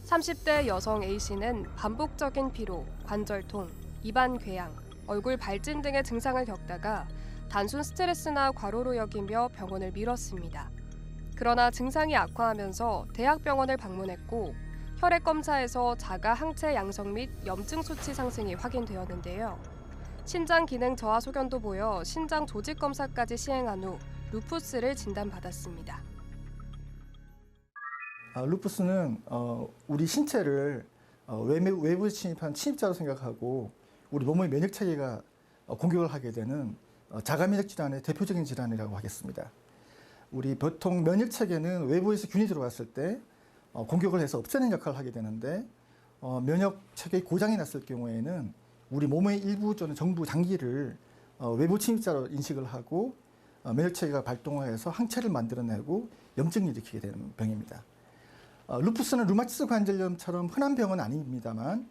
30대 여성 A씨는 반복적인 피로, 관절통, 입안 궤양, 얼굴 발진 등의 증상을 겪다가 단순 스트레스나 과로로 여기며 병원을 미뤘습니다. 그러나 증상이 악화하면서 대학병원을 방문했고 혈액 검사에서 자가 항체 양성 및 염증 수치 상승이 확인되었는데요. 신장 기능 저하 소견도 보여 신장 조직 검사까지 시행한 후 루푸스를 진단받았습니다. 루푸스는 우리 신체를 외부에 침입한 침입자로 생각하고 우리 몸의 면역 체계가 공격을 하게 되는 자가 면역 질환의 대표적인 질환이라고 하겠습니다. 우리 보통 면역 체계는 외부에서 균이 들어왔을 때 공격을 해서 없애는 역할을 하게 되는데 면역 체계의 고장이 났을 경우에는 우리 몸의 일부 또는 전부 장기를 외부 침입자로 인식을 하고 면역 체계가 발동해서 항체를 만들어내고 염증을 일으키게 되는 병입니다. 루푸스는 류마티스 관절염처럼 흔한 병은 아닙니다만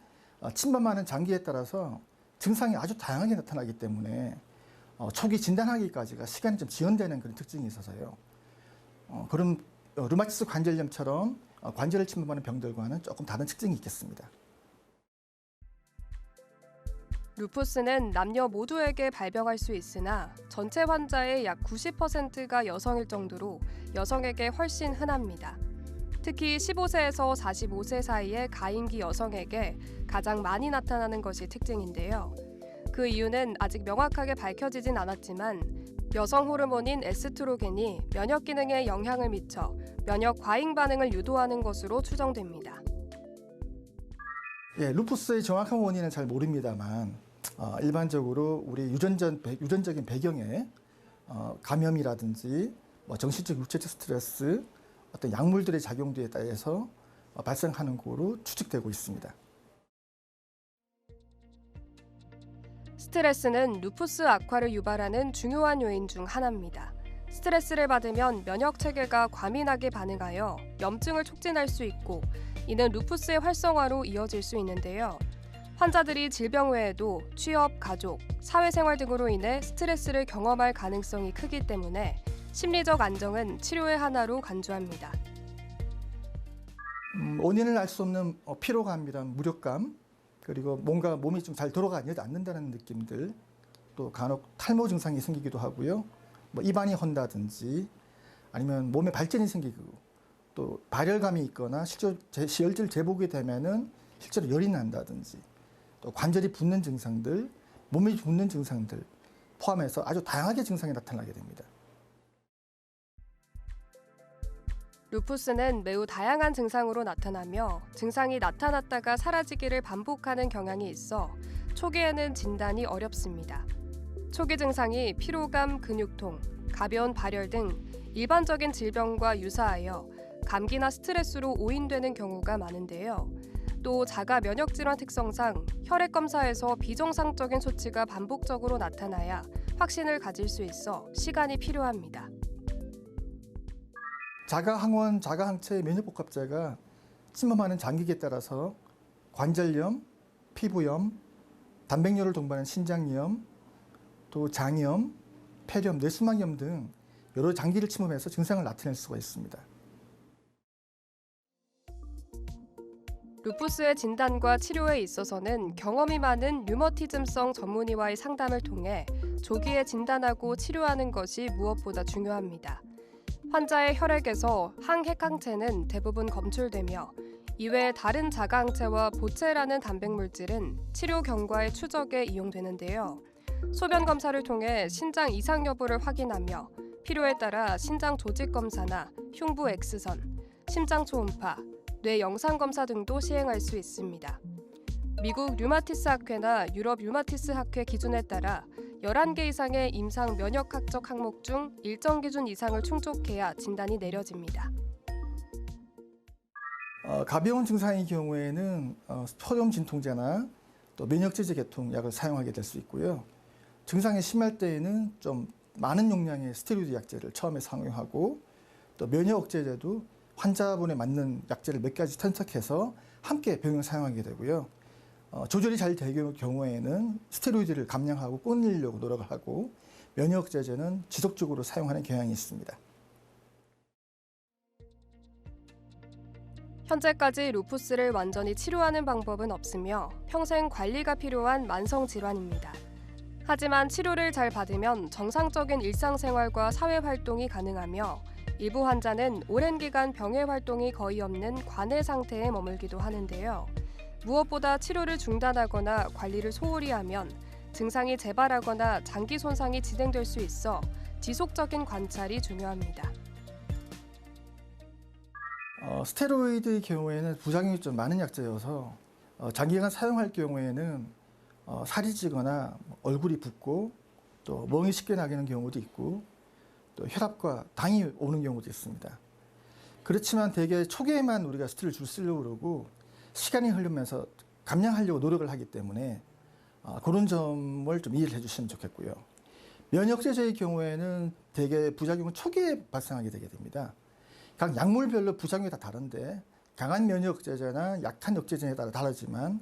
침범하는 장기에 따라서 증상이 아주 다양하게 나타나기 때문에 초기 진단하기까지가 시간이 좀 지연되는 그런 특징이 있어서요. 그런 류마티스 관절염처럼 관절을 침범하는 병들과는 조금 다른 특징이 있겠습니다. 루푸스는 남녀 모두에게 발병할 수 있으나 전체 환자의 약 90%가 여성일 정도로 여성에게 훨씬 흔합니다. 특히 15세에서 45세 사이의 가임기 여성에게 가장 많이 나타나는 것이 특징인데요. 그 이유는 아직 명확하게 밝혀지진 않았지만 여성 호르몬인 에스트로겐이 면역 기능에 영향을 미쳐 면역 과잉 반응을 유도하는 것으로 추정됩니다. 루푸스의 정확한 원인은 잘 모릅니다만 일반적으로 우리 유전적인 배경에 감염이라든지 정신적, 육체적 스트레스, 어떤 약물들의 작용에 따라서 발생하는 거로 추측되고 있습니다. 스트레스는 루푸스 악화를 유발하는 중요한 요인 중 하나입니다. 스트레스를 받으면 면역 체계가 과민하게 반응하여 염증을 촉진할 수 있고 이는 루푸스의 활성화로 이어질 수 있는데요. 환자들이 질병 외에도 취업, 가족, 사회생활 등으로 인해 스트레스를 경험할 가능성이 크기 때문에 심리적 안정은 치료의 하나로 간주합니다. 원인을 알 수 없는 피로감이란 무력감, 그리고 뭔가 몸이 좀 잘 돌아가지 않는다는 느낌들, 또 간혹 탈모 증상이 생기기도 하고요. 입안이 헌다든지 아니면 몸에 발진이 생기고 또 발열감이 있거나 실제로 시혈질 제복이 되면은 실제로 열이 난다든지 또 관절이 붓는 증상들, 몸이 붓는 증상들 포함해서 아주 다양하게 증상이 나타나게 됩니다. 루푸스는 매우 다양한 증상으로 나타나며 증상이 나타났다가 사라지기를 반복하는 경향이 있어 초기에는 진단이 어렵습니다. 초기 증상이 피로감, 근육통, 가벼운 발열 등 일반적인 질병과 유사하여 감기나 스트레스로 오인되는 경우가 많은데요. 또 자가 면역 질환 특성상 혈액 검사에서 비정상적인 수치가 반복적으로 나타나야 확신을 가질 수 있어 시간이 필요합니다. 자가항원, 자가항체 면역복합제가 침범하는 장기에 따라서 관절염, 피부염, 단백뇨를 동반한 신장염, 또 장염, 폐렴, 뇌수막염 등 여러 장기를 침범해서 증상을 나타낼 수가 있습니다. 루푸스의 진단과 치료에 있어서는 경험이 많은 류머티즘성 전문의와의 상담을 통해 조기에 진단하고 치료하는 것이 무엇보다 중요합니다. 환자의 혈액에서 항핵항체는 대부분 검출되며 이외에 다른 자가항체와 보체라는 단백물질은 치료 경과의 추적에 이용되는데요. 소변 검사를 통해 신장 이상 여부를 확인하며 필요에 따라 신장 조직 검사나 흉부 X선, 심장 초음파, 뇌 영상 검사 등도 시행할 수 있습니다. 미국 류마티스 학회나 유럽 류마티스 학회 기준에 따라 11개 이상의 임상 면역학적 항목 중 일정 기준 이상을 충족해야 진단이 내려집니다. 가벼운 증상의 경우에는 소염 진통제나 또 면역제제 계통약을 사용하게 될 수 있고요. 증상이 심할 때에는 좀 많은 용량의 스테로이드 약제를 처음에 사용하고 또 면역 억제제도 환자분에 맞는 약제를 몇 가지 선택해서 함께 병행 사용하게 되고요. 조절이 잘 될 경우에는 스테로이드를 감량하고 끊으려고 노력을 하고 면역 억제제는 지속적으로 사용하는 경향이 있습니다. 현재까지 루푸스를 완전히 치료하는 방법은 없으며 평생 관리가 필요한 만성 질환입니다. 하지만 치료를 잘 받으면 정상적인 일상생활과 사회활동이 가능하며 일부 환자는 오랜 기간 병해 활동이 거의 없는 관해 상태에 머물기도 하는데요. 무엇보다 치료를 중단하거나 관리를 소홀히 하면 증상이 재발하거나 장기 손상이 진행될 수 있어 지속적인 관찰이 중요합니다. 스테로이드의 경우에는 부작용이 좀 많은 약제여서 장기간 사용할 경우에는 살이 찌거나 얼굴이 붓고 또 멍이 쉽게 나기는 경우도 있고 또 혈압과 당이 오는 경우도 있습니다. 그렇지만 대개 초기에만 우리가 스테로이드를 쓰려고 그러고 시간이 흐르면서 감량하려고 노력을 하기 때문에 그런 점을 좀 이해를 해주시면 좋겠고요. 면역제제의 경우에는 대개 부작용은 초기에 발생하게 되게 됩니다. 각 약물별로 부작용이 다 다른데 강한 면역제제나 약한 역제제에 따라 다르지만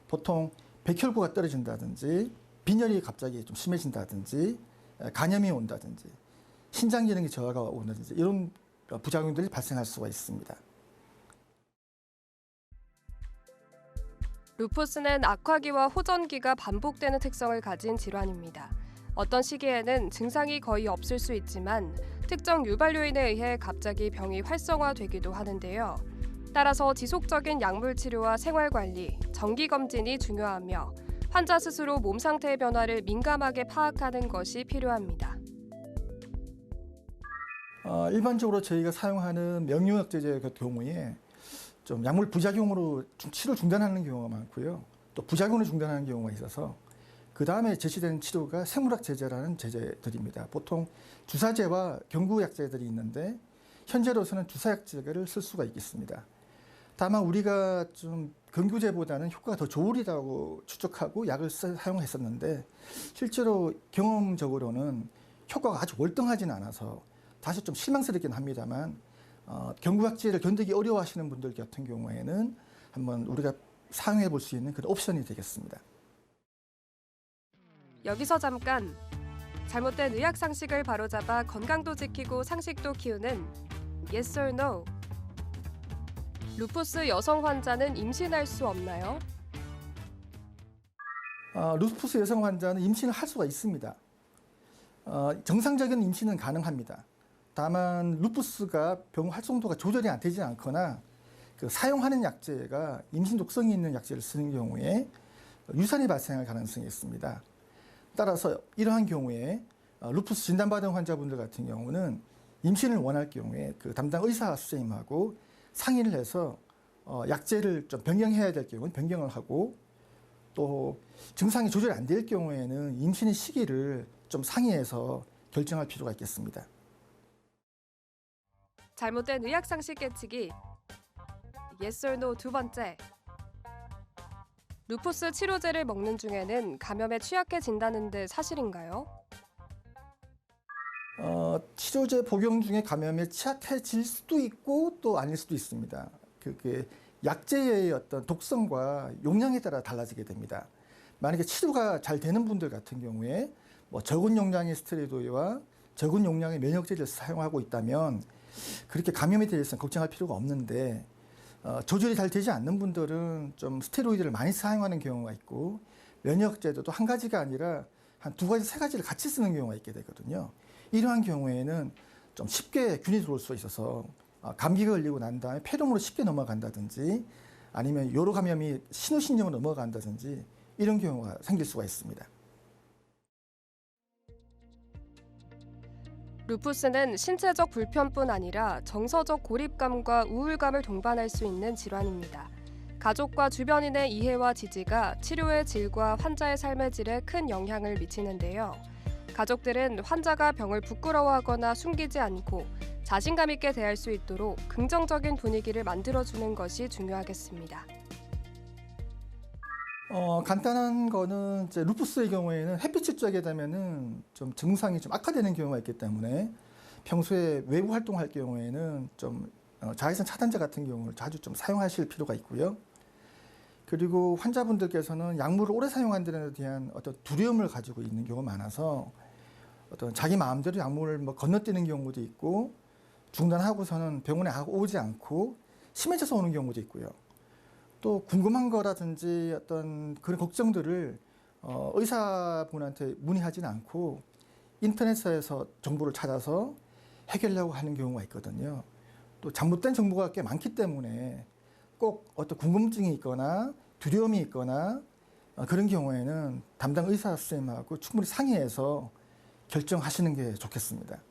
보통 백혈구가 떨어진다든지 빈혈이 갑자기 좀 심해진다든지 간염이 온다든지 신장 기능이 저하가 온다든지 이런 부작용들이 발생할 수가 있습니다. 루푸스는 악화기와 호전기가 반복되는 특성을 가진 질환입니다. 어떤 시기에는 증상이 거의 없을 수 있지만 특정 유발요인에 의해 갑자기 병이 활성화되기도 하는데요. 따라서 지속적인 약물 치료와 생활관리, 정기검진이 중요하며 환자 스스로 몸 상태의 변화를 민감하게 파악하는 것이 필요합니다. 일반적으로 저희가 사용하는 명료약제제 같은 경우에 좀 약물 부작용으로 치료 중단하는 경우가 많고요. 또 부작용으로 중단하는 경우가 있어서 그 다음에 제시된 치료가 생물학 제제라는 제제들입니다. 보통 주사제와 경구약제들이 있는데 현재로서는 주사약제를 쓸 수가 있겠습니다. 다만 우리가 좀 경구제보다는 효과가 더 좋으리라고 추측하고 약을 사용했었는데 실제로 경험적으로는 효과가 아주 월등하지는 않아서 다시 좀 실망스럽긴 합니다만 경구약제를 견디기 어려워하시는 분들 같은 경우에는 한번 우리가 사용해 볼 수 있는 그런 옵션이 되겠습니다. 여기서 잠깐! 잘못된 의학 상식을 바로잡아 건강도 지키고 상식도 키우는 Yes or No. 루푸스 여성 환자는 임신할 수 없나요? 루푸스 여성 환자는 임신을 할 수가 있습니다. 정상적인 임신은 가능합니다. 다만 루푸스가 병 활성도가 조절이 안 되지 않거나 그 사용하는 약제가 임신 독성이 있는 약제를 쓰는 경우에 유산이 발생할 가능성이 있습니다. 따라서 이러한 경우에 루푸스 진단받은 환자분들 같은 경우는 임신을 원할 경우에 그 담당 의사 선생님하고 상의를 해서 약제를 좀 변경해야 될 경우는 변경을 하고 또 증상이 조절이 안 될 경우에는 임신의 시기를 좀 상의해서 결정할 필요가 있겠습니다. 잘못된 의학 상식 깨치기 Yes or No 두 번째. 루푸스 치료제를 먹는 중에는 감염에 취약해진다는 데 사실인가요? 치료제 복용 중에 감염에 취약해질 수도 있고 또 아닐 수도 있습니다. 그게 약제의 어떤 독성과 용량에 따라 달라지게 됩니다. 만약에 치료가 잘 되는 분들 같은 경우에 적은 용량의 스테로이드와 적은 용량의 면역제를 사용하고 있다면 그렇게 감염에 대해서는 걱정할 필요가 없는데 조절이 잘 되지 않는 분들은 좀 스테로이드를 많이 사용하는 경우가 있고 면역제도 한 가지가 아니라 한 두 가지, 세 가지를 같이 쓰는 경우가 있게 되거든요. 이러한 경우에는 좀 쉽게 균이 들어올 수 있어서 감기가 걸리고 난 다음에 폐렴으로 쉽게 넘어간다든지 아니면 요로 감염이 신우신경으로 넘어간다든지 이런 경우가 생길 수가 있습니다. 루푸스는 신체적 불편뿐 아니라 정서적 고립감과 우울감을 동반할 수 있는 질환입니다. 가족과 주변인의 이해와 지지가 치료의 질과 환자의 삶의 질에 큰 영향을 미치는데요. 가족들은 환자가 병을 부끄러워하거나 숨기지 않고 자신감 있게 대할 수 있도록 긍정적인 분위기를 만들어주는 것이 중요하겠습니다. 간단한 거는 이제 루푸스의 경우에는 햇빛을 쬐게 되면은 좀 증상이 좀 악화되는 경우가 있기 때문에 평소에 외부 활동할 경우에는 좀 자외선 차단제 같은 경우를 자주 좀 사용하실 필요가 있고요. 그리고 환자분들께서는 약물을 오래 사용하는 데 대한 어떤 두려움을 가지고 있는 경우가 많아서 어떤 자기 마음대로 약물을 건너뛰는 경우도 있고 중단하고서는 병원에 오지 않고 심해져서 오는 경우도 있고요. 또 궁금한 거라든지 어떤 그런 걱정들을 의사분한테 문의하지는 않고 인터넷에서 정보를 찾아서 해결하려고 하는 경우가 있거든요. 또 잘못된 정보가 꽤 많기 때문에 꼭 어떤 궁금증이 있거나 두려움이 있거나 그런 경우에는 담당 의사 선생님하고 충분히 상의해서 결정하시는 게 좋겠습니다.